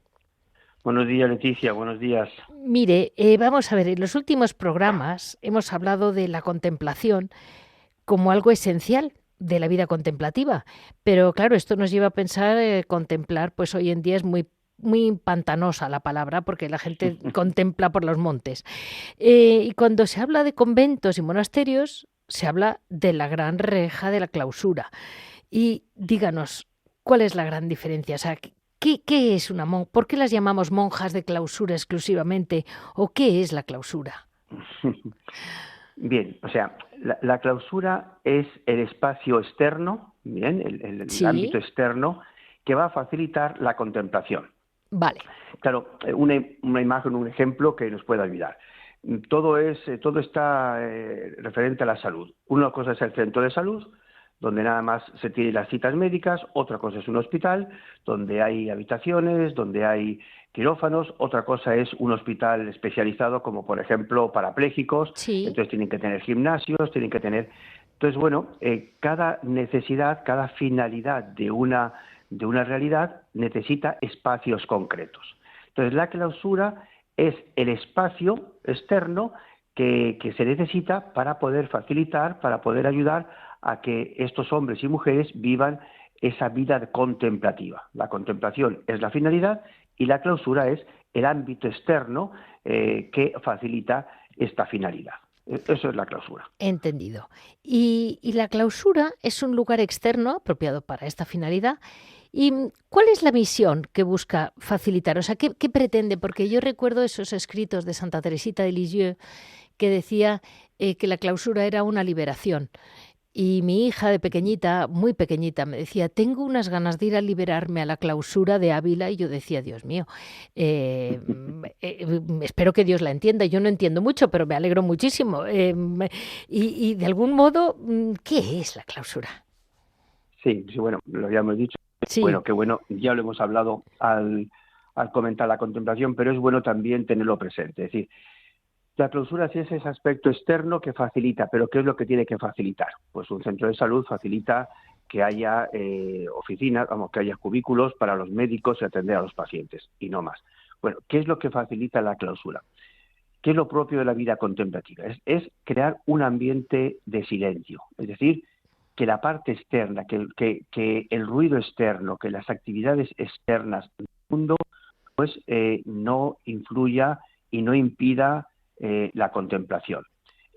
Buenos días, Leticia, buenos días. Mire, vamos a ver, en los últimos programas hemos hablado de la contemplación como algo esencial de la vida contemplativa, pero claro, esto nos lleva a pensar, contemplar, pues hoy en día es muy pantanosa la palabra porque la gente contempla por los montes. Y cuando se habla de conventos y monasterios, se habla de la gran reja de la clausura. Y díganos, ¿cuál es la gran diferencia? O sea, ¿qué es una monja? ¿Por qué las llamamos monjas de clausura exclusivamente? ¿O qué es la clausura? Bien, o sea, la clausura es el espacio externo, bien, el Sí. ámbito externo que va a facilitar la contemplación. Vale. Claro, una imagen, un ejemplo que nos pueda ayudar. Todo está referente a la salud. Una cosa es el centro de salud, donde nada más se tienen las citas médicas, otra cosa es un hospital, donde hay habitaciones, donde hay quirófanos, otra cosa es un hospital especializado como por ejemplo parapléjicos, Sí. entonces tienen que tener gimnasios, tienen que tener... Entonces, bueno, cada necesidad, cada finalidad de una realidad necesita espacios concretos. Entonces, la clausura es el espacio externo que se necesita para poder facilitar, para poder ayudar a que estos hombres y mujeres vivan esa vida contemplativa. La contemplación es la finalidad y la clausura es el ámbito externo que facilita esta finalidad. Eso es la clausura. Entendido. Y la clausura es un lugar externo apropiado para esta finalidad. ¿Y cuál es la misión que busca facilitar? O sea, ¿qué pretende? Porque yo recuerdo esos escritos de Santa Teresita de Lisieux que decía que la clausura era una liberación. Y mi hija de pequeñita, muy pequeñita, me decía, tengo unas ganas de ir a liberarme a la clausura de Ávila. Y yo decía, Dios mío, espero que Dios la entienda. Yo no entiendo mucho, pero me alegro muchísimo. Y de algún modo, ¿qué es la clausura? Sí, bueno, lo habíamos dicho. Sí. Bueno, que bueno, ya lo hemos hablado al comentar la contemplación, pero es bueno también tenerlo presente. Es decir, la clausura sí es ese aspecto externo que facilita, pero ¿qué es lo que tiene que facilitar? Pues un centro de salud facilita que haya oficinas, que haya cubículos para los médicos y atender a los pacientes, y no más. Bueno, ¿qué es lo que facilita la clausura? ¿Qué es lo propio de la vida contemplativa? Es crear un ambiente de silencio, es decir, que la parte externa, que el ruido externo, que las actividades externas del mundo, pues no influya y no impida la contemplación.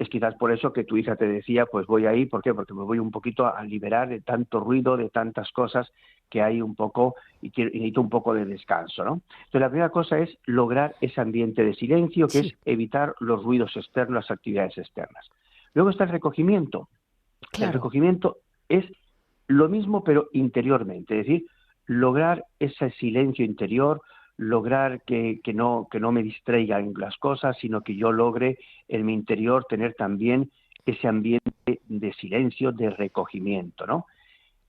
es quizás por eso que tu hija te decía, pues voy ahí, ¿por qué? Porque me voy un poquito a liberar de tanto ruido, de tantas cosas que hay un poco, y necesito un poco de descanso, ¿no? Entonces la primera cosa es lograr ese ambiente de silencio, que es evitar los ruidos externos, las actividades externas. Luego está el recogimiento. Claro. El recogimiento es lo mismo, pero interiormente, es decir, lograr ese silencio interior, lograr que no me distraigan las cosas, sino que yo logre en mi interior tener también ese ambiente de silencio, de recogimiento, ¿no?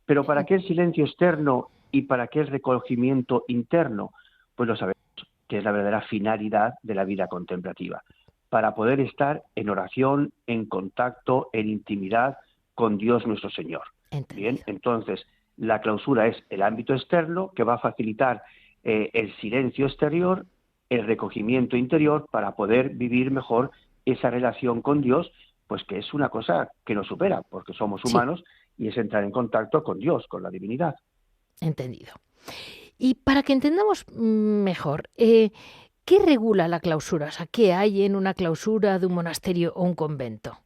Pero ¿para qué el silencio externo y para qué el recogimiento interno? Pues lo sabemos, que es la verdadera finalidad de la vida contemplativa, para poder estar en oración, en contacto, en intimidad con Dios nuestro Señor. Entendido. Bien, entonces la clausura es el ámbito externo que va a facilitar el silencio exterior, el recogimiento interior para poder vivir mejor esa relación con Dios, pues que es una cosa que nos supera, porque somos humanos y es entrar en contacto con Dios, con la divinidad. Entendido. Y para que entendamos mejor, ¿qué regula la clausura? O sea, ¿qué hay en una clausura de un monasterio o un convento?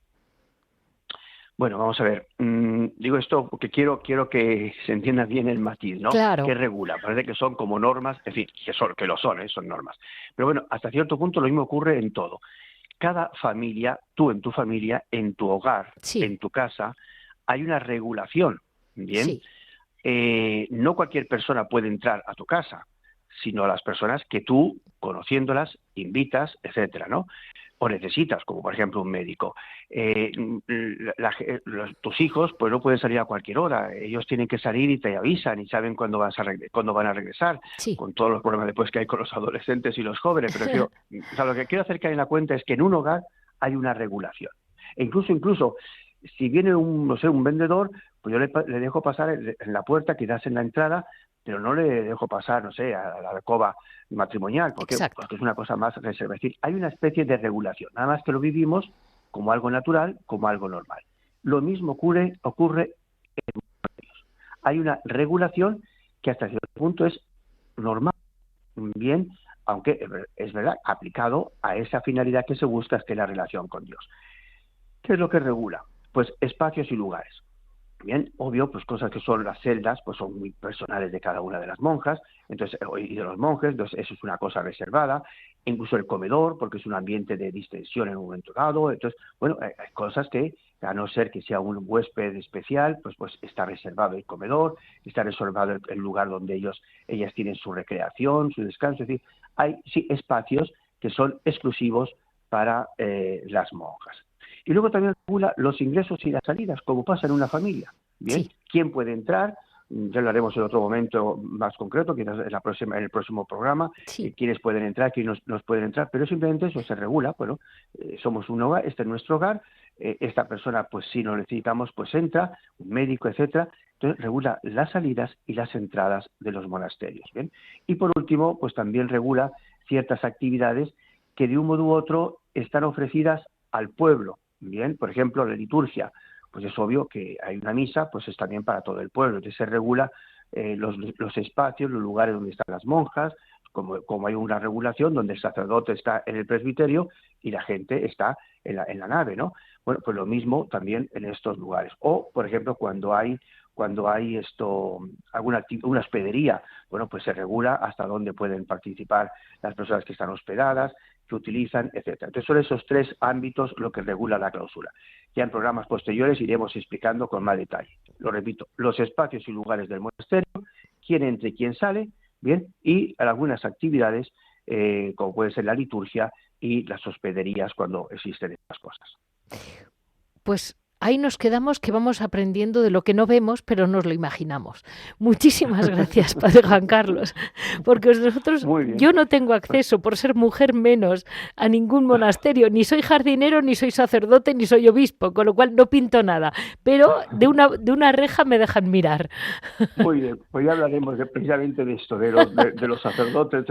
Bueno, vamos a ver. Digo esto porque quiero que se entienda bien el matiz, ¿no? Claro. ¿Qué regula? Parece que son como normas, en fin, que lo son, son normas. Pero bueno, hasta cierto punto lo mismo ocurre en todo. Cada familia, tú en tu familia, en tu hogar, en tu casa, hay una regulación, ¿bien? Sí. No cualquier persona puede entrar a tu casa, sino las personas que tú, conociéndolas, invitas, etcétera, ¿no? O necesitas, como por ejemplo un médico. Tus hijos pues no pueden salir a cualquier hora, ellos tienen que salir y te avisan y saben cuándo van a regresar, con todos los problemas después que hay con los adolescentes y los jóvenes, pero lo que quiero hacer caer en la cuenta es que en un hogar hay una regulación. E incluso, si viene un vendedor, pues yo le dejo pasar en la puerta, quizás en la entrada, pero no le dejo pasar, a la alcoba matrimonial, porque es una cosa más reservada. Es decir, hay una especie de regulación, nada más que lo vivimos como algo natural, como algo normal. Lo mismo ocurre en monasterios. Hay una regulación que hasta cierto punto es normal, bien, aunque es verdad, aplicado a esa finalidad que se busca, que es la relación con Dios. ¿Qué es lo que regula? Pues espacios y lugares. Bien, obvio, pues cosas que son las celdas, pues son muy personales de cada una de las monjas, entonces, y de los monjes, entonces eso es una cosa reservada, incluso el comedor, porque es un ambiente de distensión en un momento dado, entonces, bueno, hay cosas que, a no ser que sea un huésped especial, pues está reservado el comedor, está reservado el lugar donde ellas tienen su recreación, su descanso, es decir, hay espacios que son exclusivos para las monjas. Y luego también regula los ingresos y las salidas, como pasa en una familia. Bien, ¿quién puede entrar? Ya lo haremos en otro momento más concreto, quizás en el próximo programa, quiénes pueden entrar, quiénes nos pueden entrar, pero simplemente eso se regula. Bueno, somos un hogar, este es nuestro hogar, esta persona, pues si lo necesitamos, pues entra, un médico, etcétera. Entonces regula las salidas y las entradas de los monasterios. ¿Bien? Y por último, pues también regula ciertas actividades que de un modo u otro están ofrecidas al pueblo. Bien, por ejemplo, la liturgia, pues es obvio que hay una misa, pues es también para todo el pueblo. Entonces se regula los espacios, los lugares donde están las monjas, como hay una regulación donde el sacerdote está en el presbiterio y la gente está en la nave, ¿no? Bueno, pues lo mismo también en estos lugares. O, por ejemplo, cuando hay una hospedería, bueno, pues se regula hasta dónde pueden participar las personas que están hospedadas, que utilizan, etcétera. Entonces son esos tres ámbitos lo que regula la clausura. Ya en programas posteriores iremos explicando con más detalle. Lo repito, los espacios y lugares del monasterio, quién entra y quién sale, bien, y algunas actividades como puede ser la liturgia y las hospederías cuando existen estas cosas. Pues ahí nos quedamos, que vamos aprendiendo de lo que no vemos, pero nos lo imaginamos. Muchísimas gracias, Padre Juan Carlos, porque nosotros, yo no tengo acceso, por ser mujer menos, a ningún monasterio, ni soy jardinero, ni soy sacerdote, ni soy obispo, con lo cual no pinto nada, pero de una reja me dejan mirar. Muy bien, pues ya hablaremos precisamente de esto, de los sacerdotes,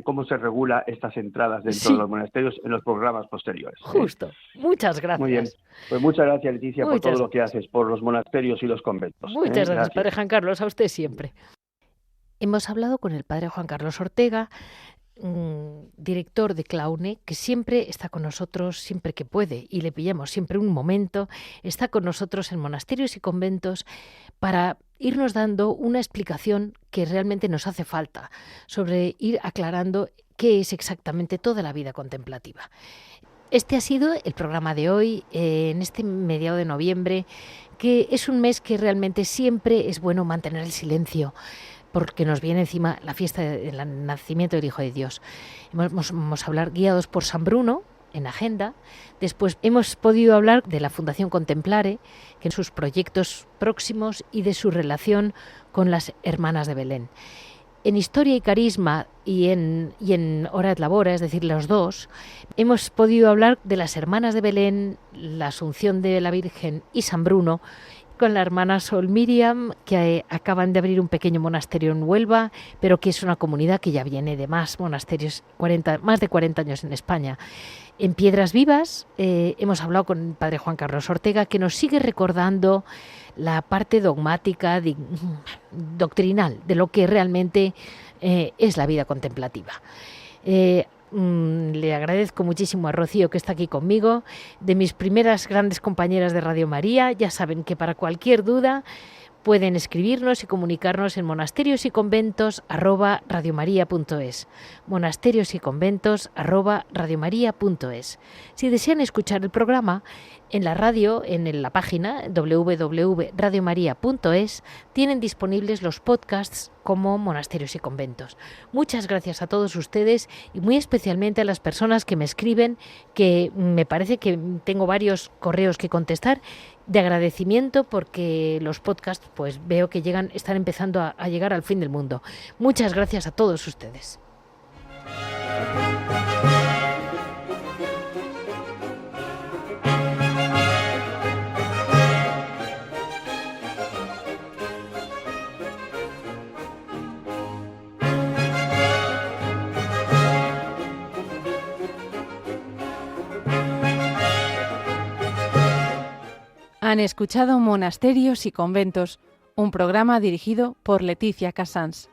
cómo se regula estas entradas dentro de los monasterios en los programas posteriores. Justo, muchas gracias. Muy bien, pues muchas gracias, Leticia, por todo lo que haces por los monasterios y los conventos. Muchas gracias, Padre Juan Carlos, a usted siempre. Hemos hablado con el Padre Juan Carlos Ortega, director de Claune, que siempre está con nosotros, siempre que puede, y le pillamos siempre un momento, está con nosotros en monasterios y conventos para irnos dando una explicación que realmente nos hace falta sobre ir aclarando qué es exactamente toda la vida contemplativa. Este ha sido el programa de hoy, en este mediado de noviembre, que es un mes que realmente siempre es bueno mantener el silencio, porque nos viene encima la fiesta del nacimiento del Hijo de Dios. Vamos a hablar guiados por San Bruno en Agenda. Después hemos podido hablar de la Fundación Contemplare, que en sus proyectos próximos y de su relación con las Hermanas de Belén. En Historia y Carisma y en Hora et Labora, es decir, los dos, hemos podido hablar de las Hermanas de Belén, la Asunción de la Virgen y San Bruno, con la hermana Sol Miriam, que acaban de abrir un pequeño monasterio en Huelva, pero que es una comunidad que ya viene de más monasterios, más de 40 años en España. En Piedras Vivas hemos hablado con el padre Juan Carlos Ortega, que nos sigue recordando la parte dogmática, doctrinal, de lo que realmente es la vida contemplativa. Le agradezco muchísimo a Rocío, que está aquí conmigo, de mis primeras grandes compañeras de Radio María. Ya saben que para cualquier duda pueden escribirnos y comunicarnos en monasteriosyconventos@radiomaria.es. monasteriosyconventos@radiomaria.es. Si desean escuchar el programa en la radio, en la página www.radiomaria.es, tienen disponibles los podcasts como Monasterios y Conventos. Muchas gracias a todos ustedes y muy especialmente a las personas que me escriben, que me parece que tengo varios correos que contestar de agradecimiento, porque los podcasts pues veo que están empezando a llegar al fin del mundo. Muchas gracias a todos ustedes. Han escuchado Monasterios y Conventos, un programa dirigido por Leticia Casans.